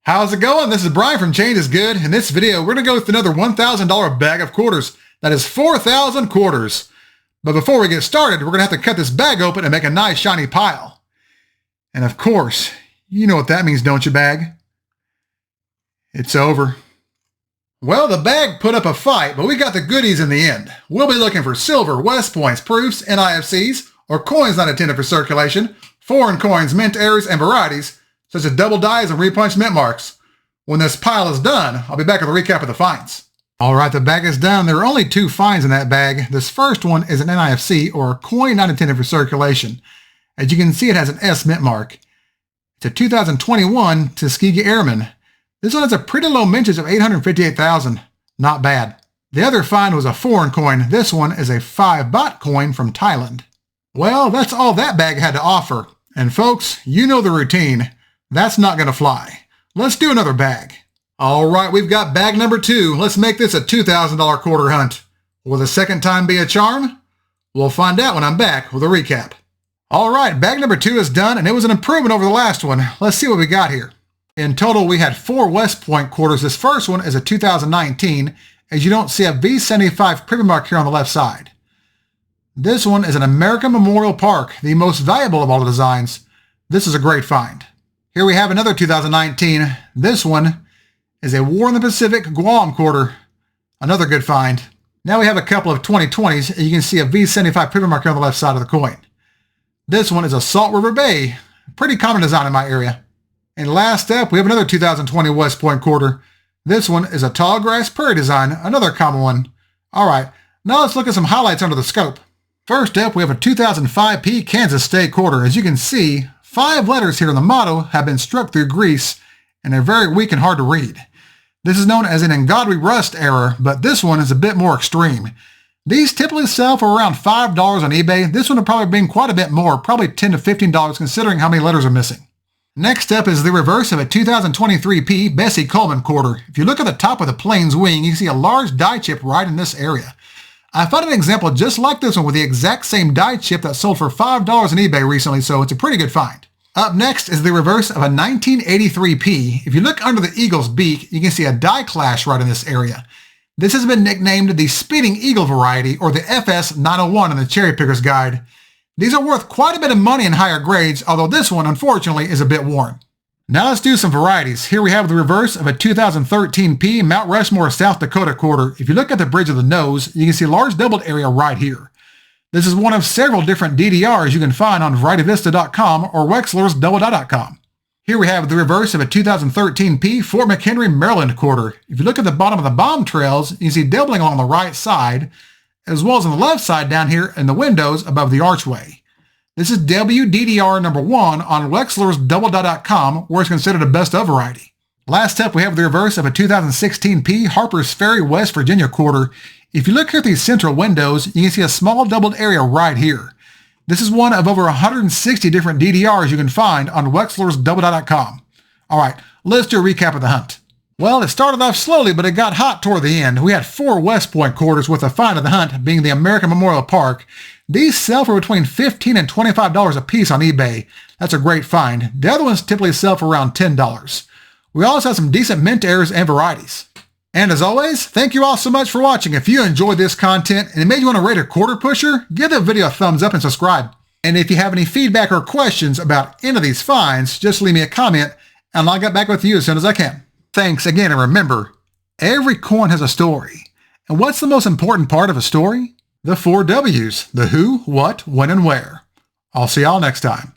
How's it going? This is Brian from Change is Good. In this video, we're going to go with another $1,000 bag of quarters. That is 4,000 quarters. But before we get started, we're going to have to cut this bag open and make a nice shiny pile. And of course, you know what that means, don't you, bag? It's over. Well, the bag put up a fight, but we got the goodies in the end. We'll be looking for silver, West Points, proofs, NIFCs, or coins not intended for circulation, foreign coins, mint errors, and varieties, such as double dies and repunched mint marks. When this pile is done, I'll be back with a recap of the finds. Alright, the bag is done. There are only two finds in that bag. This first one is an NIFC, or a coin not intended for circulation. As you can see, it has an S mint mark. It's a 2021 Tuskegee Airman. This one has a pretty low mintage of 858,000. Not bad. The other find was a foreign coin. This one is a 5 baht coin from Thailand. Well, that's all that bag had to offer. And folks, you know the routine. That's not going to fly. Let's do another bag. Alright, we've got bag number 2. Let's make this a $2,000 quarter hunt. Will the second time be a charm? We'll find out when I'm back with a recap. Alright, bag number 2 is done, and it was an improvement over the last one. Let's see what we got here. In total, we had 4 West Point quarters. This first one is a 2019, as you don't see a V75 premium mark here on the left side. This one is an American Memorial Park, the most valuable of all the designs. This is a great find. Here we have another 2019. This one is a War in the Pacific Guam quarter. Another good find. Now we have a couple of 2020s. You can see a V75 premium mark here on the left side of the coin. This one is a Salt River Bay. Pretty common design in my area. And last up, we have another 2020 West Point quarter. This one is a Tall Grass Prairie design, another common one. Alright, now let's look at some highlights under the scope. First up, we have a 2005P Kansas State quarter. As you can see, 5 letters here in the motto have been struck through grease, and they're very weak and hard to read. This is known as an ungodly rust error, but this one is a bit more extreme. These typically sell for around $5 on eBay. This one will probably be quite a bit more, probably $10 to $15 considering how many letters are missing. Next up is the reverse of a 2023P Bessie Coleman quarter. If you look at the top of the plane's wing, you can see a large die chip right in this area. I found an example just like this one with the exact same die chip that sold for $5 on eBay recently, so it's a pretty good find. Up next is the reverse of a 1983P. If you look under the eagle's beak, you can see a die clash right in this area. This has been nicknamed the Speeding Eagle variety, or the FS 901 in the Cherry Picker's Guide. These are worth quite a bit of money in higher grades, although this one, unfortunately, is a bit worn. Now let's do some varieties. Here we have the reverse of a 2013P Mount Rushmore, South Dakota quarter. If you look at the bridge of the nose, you can see a large doubled area right here. This is one of several different DDRs you can find on VarietyVista.com or WexlersDoubleDie.com. Here we have the reverse of a 2013P Fort McHenry, Maryland quarter. If you look at the bottom of the bomb trails, you can see doubling along the right side, as well as on the left side down here in the windows above the archway. This is WDDR number 1 on WexlersDoubleDie.com, where it's considered a best of variety. Last up, we have the reverse of a 2016P Harper's Ferry, West Virginia quarter. If you look here at these central windows, you can see a small doubled area right here. This is one of over 160 different DDRs you can find on WexlersDoubleDie.com. Alright, let's do a recap of the hunt. Well, it started off slowly, but it got hot toward the end. We had 4 West Point quarters with the find of the hunt being the American Memorial Park. These sell for between $15 and $25 a piece on eBay. That's a great find. The other ones typically sell for around $10. We also have some decent mint errors and varieties. And as always, thank you all so much for watching. If you enjoyed this content and it made you want to rate a quarter pusher, give the video a thumbs up and subscribe. And if you have any feedback or questions about any of these finds, just leave me a comment and I'll get back with you as soon as I can. Thanks again, and remember, every coin has a story. And what's the most important part of a story? The 4 W's: the who, what, when, and where. I'll see y'all next time.